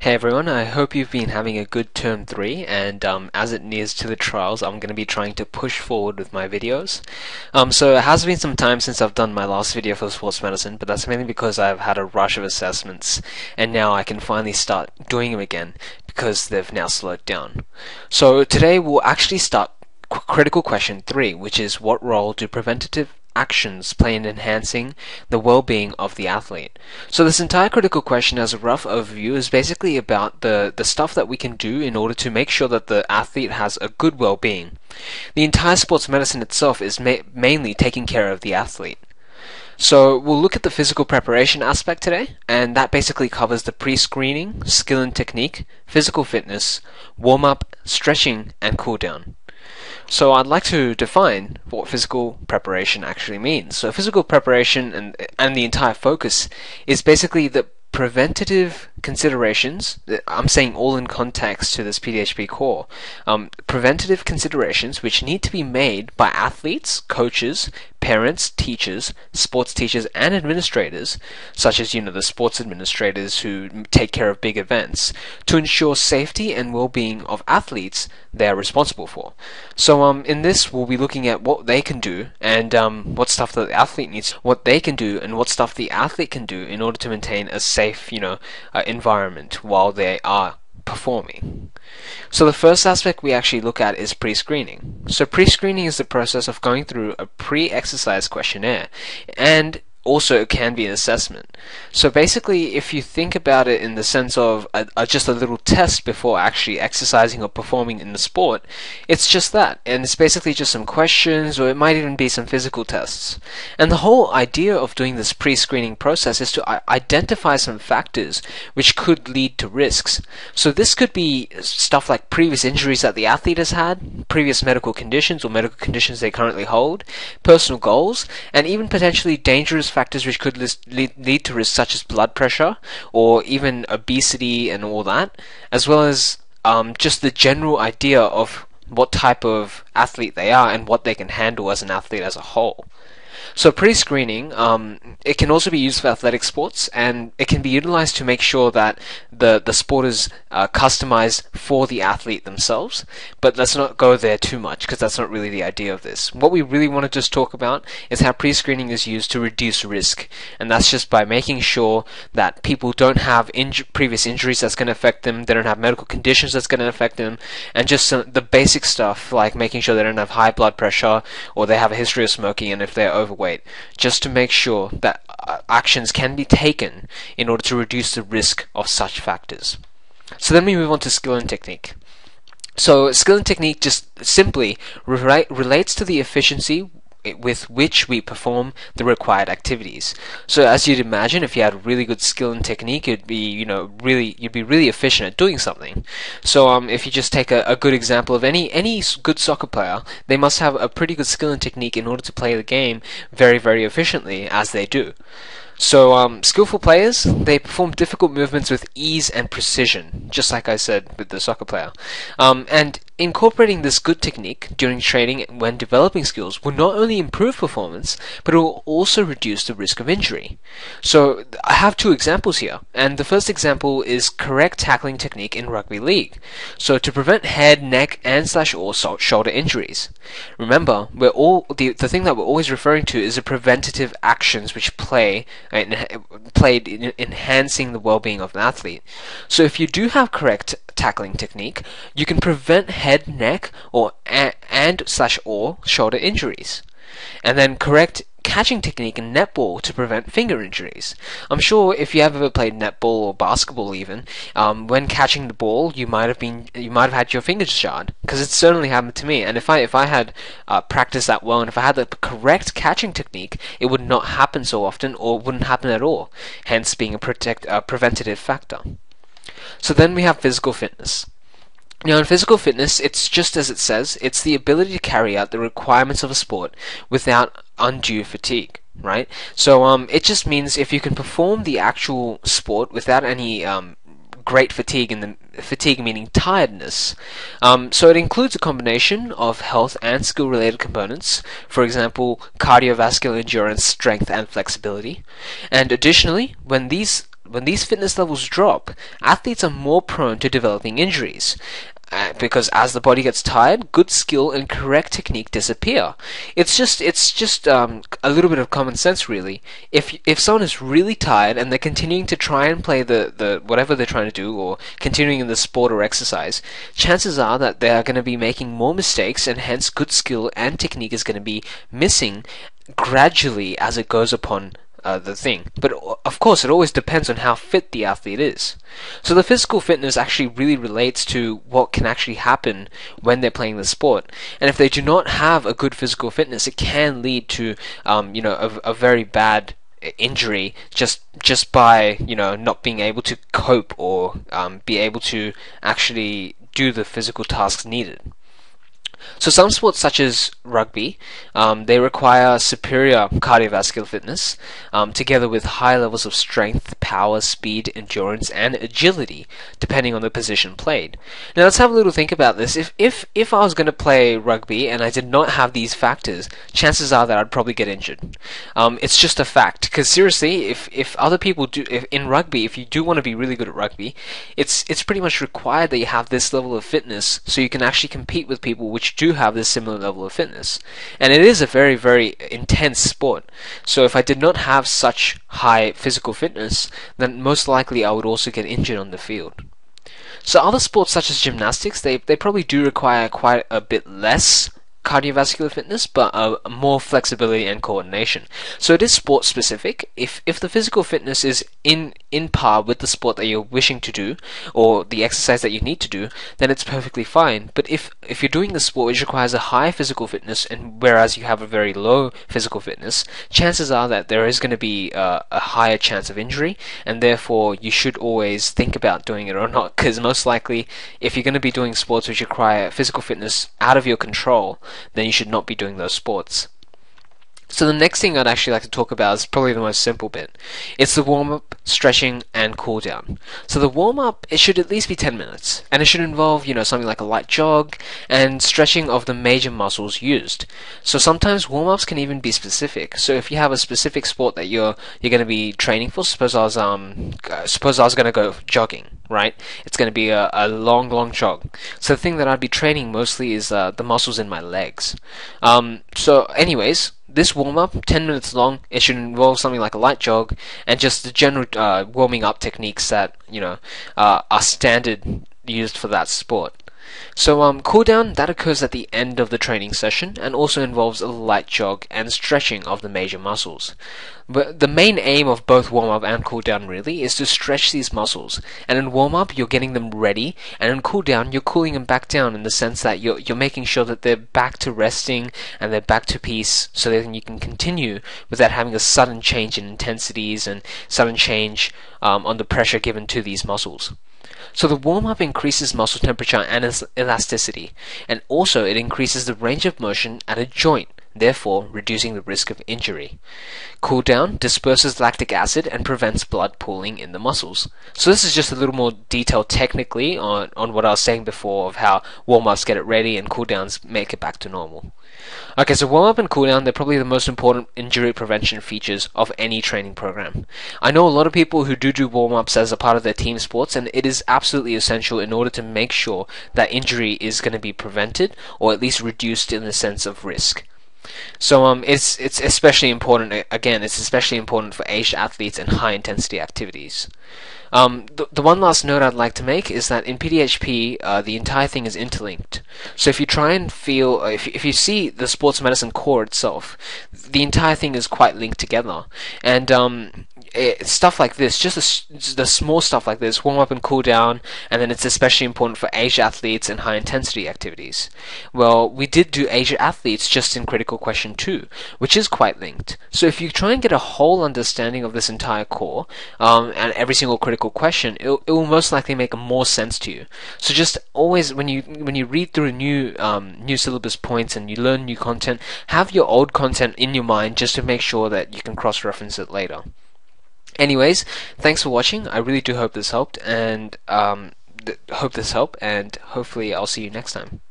Hey everyone, I hope you've been having a good term 3 and as it nears to the trials I'm going to be trying to push forward with my videos. So it has been some time since I've done my last video for sports medicine, but that's mainly because I've had a rush of assessments and now I can finally start doing them again because they've now slowed down. So today we'll actually start critical question 3, which is what role do preventative actions play in enhancing the well-being of the athlete. So this entire critical question, as a rough overview, is basically about the stuff that we can do in order to make sure that the athlete has a good well-being. The entire sports medicine itself is mainly taking care of the athlete. So we'll look at the physical preparation aspect today, and that basically covers the pre-screening, skill and technique, physical fitness, warm-up, stretching, and cool-down. So I'd like to define what physical preparation actually means. So physical preparation and the entire focus is basically the preventative considerations. I'm saying all in context to this PDHP core. Preventative considerations which need to be made by athletes, coaches, parents, teachers, sports teachers, and administrators, such as the sports administrators who take care of big events, to ensure safety and well-being of athletes they are responsible for. So in this we'll be looking at what they can do and what stuff that the athlete needs, what they can do and what stuff the athlete can do in order to maintain a safe environment while they are performing. So the first aspect we actually look at is pre-screening. So pre-screening is the process of going through a pre-exercise questionnaire, and also it can be an assessment. So basically, if you think about it in the sense of just a little test before actually exercising or performing in the sport, it's just that, and it's basically just some questions, or it might even be some physical tests. And the whole idea of doing this pre-screening process is to identify some factors which could lead to risks. So this could be stuff like previous injuries that the athlete has had, previous medical conditions or medical conditions they currently hold, personal goals, and even potentially dangerous factors which could lead to risks such as blood pressure or even obesity and all that, as well as just the general idea of what type of athlete they are and what they can handle as an athlete as a whole. So pre-screening, it can also be used for athletic sports, and it can be utilized to make sure that the sport is customized for the athlete themselves. But let's not go there too much, because that's not really the idea of this. What we really want to just talk about is how pre-screening is used to reduce risk, and that's just by making sure that people don't have previous injuries that's going to affect them, they don't have medical conditions that's going to affect them, and just the basic stuff like making sure they don't have high blood pressure or they have a history of smoking, and if they're overweight, just to make sure that actions can be taken in order to reduce the risk of such factors. So then we move on to skill and technique. So skill and technique just simply relates to the efficiency with which we perform the required activities. So as you'd imagine, if you had really good skill and technique, you'd be really efficient at doing something. So if you just take a good example of any good soccer player, they must have a pretty good skill and technique in order to play the game very, very efficiently, as they do. So skillful players, they perform difficult movements with ease and precision, just like I said with the soccer player. And incorporating this good technique during training when developing skills will not only improve performance, but it will also reduce the risk of injury. So I have two examples here, and the first example is correct tackling technique in rugby league. So to prevent head, neck, and /or shoulder injuries. Remember, the thing that we're always referring to is the preventative actions which played in enhancing the well-being of an athlete. So if you do have correct tackling technique, you can prevent head, neck, and/or shoulder injuries. And then correct catching technique in netball to prevent finger injuries. I'm sure if you have ever played netball or basketball even, when catching the ball, you might have had your fingers jarred, because it certainly happened to me. And if I had practiced that well, and if I had the correct catching technique, it would not happen so often, or wouldn't happen at all, hence being a preventative factor. So then we have physical fitness. Now in physical fitness, it's just as it says, it's the ability to carry out the requirements of a sport without undue fatigue, right? So it just means if you can perform the actual sport without any great fatigue, and the fatigue meaning tiredness. So it includes a combination of health and skill related components, for example cardiovascular endurance, strength and flexibility. And additionally, when these when these fitness levels drop, athletes are more prone to developing injuries. Because as the body gets tired, good skill and correct technique disappear. It's just a little bit of common sense, really. If someone is really tired and they're continuing to try and play the whatever they're trying to do, or continuing in the sport or exercise, chances are that they are going to be making more mistakes, and hence good skill and technique is going to be missing gradually as it goes upon the thing. But of course, it always depends on how fit the athlete is. So the physical fitness actually really relates to what can actually happen when they're playing the sport. And if they do not have a good physical fitness, it can lead to a very bad injury just by not being able to cope or be able to actually do the physical tasks needed. So some sports such as rugby, they require superior cardiovascular fitness, together with high levels of strength, power, speed, endurance, and agility, depending on the position played. Now let's have a little think about this. If I was going to play rugby and I did not have these factors, chances are that I'd probably get injured. It's just a fact, because seriously, if other people do, in rugby, if you do want to be really good at rugby, it's pretty much required that you have this level of fitness so you can actually compete with people which do have this similar level of fitness. And it is a very, very intense sport. So if I did not have such high physical fitness, then most likely I would also get injured on the field. So other sports such as gymnastics, they probably do require quite a bit less cardiovascular fitness, but more flexibility and coordination. So it is sport specific. If the physical fitness is in par with the sport that you're wishing to do, or the exercise that you need to do, then it's perfectly fine. But if you're doing the sport which requires a high physical fitness, and whereas you have a very low physical fitness, chances are that there is going to be a higher chance of injury, and therefore you should always think about doing it or not, because most likely if you're going to be doing sports which require physical fitness out of your control, then you should not be doing those sports. So the next thing I'd actually like to talk about is probably the most simple bit. It's the warm-up, stretching, and cool-down. So the warm-up, it should at least be 10 minutes, and it should involve, something like a light jog and stretching of the major muscles used. So sometimes warm-ups can even be specific. So if you have a specific sport that you're going to be training for, suppose I was going to go jogging, right? It's going to be a long jog. So the thing that I'd be training mostly is the muscles in my legs. So anyways, this warm-up, 10 minutes long, it should involve something like a light jog and just the general warming up techniques that are standard used for that sport. So cool down, that occurs at the end of the training session and also involves a light jog and stretching of the major muscles. But the main aim of both warm-up and cool down really is to stretch these muscles. And in warm-up you're getting them ready, and in cool down you're cooling them back down in the sense that you're making sure that they're back to resting and they're back to peace, so that you can continue without having a sudden change in intensities and sudden change on the pressure given to these muscles. So the warm-up increases muscle temperature and elasticity, and also it increases the range of motion at a joint, therefore reducing the risk of injury. Cool down disperses lactic acid and prevents blood pooling in the muscles. So this is just a little more detail technically on what I was saying before of how warm-ups get it ready and cool downs make it back to normal. Okay, so warm-up and cool-down, they're probably the most important injury prevention features of any training program. I know a lot of people who do warm-ups as a part of their team sports, and it is absolutely essential in order to make sure that injury is going to be prevented, or at least reduced in the sense of risk. So it's especially important, again, it's especially important for aged athletes and high-intensity activities. The one last note I'd like to make is that in PDHP, the entire thing is interlinked. So if you try and feel, if you see the sports medicine core itself, the entire thing is quite linked together. And stuff like this, just the small stuff like this, warm up and cool down, and then it's especially important for aged athletes and high intensity activities. Well, we did do aged athletes just in critical question 2, which is quite linked. So if you try and get a whole understanding of this entire core, and every single critical question, it will most likely make more sense to you. So just always, when you read through new syllabus points and you learn new content, have your old content in your mind just to make sure that you can cross-reference it later. Anyways, thanks for watching. I really do hope this helped, and hopefully I'll see you next time.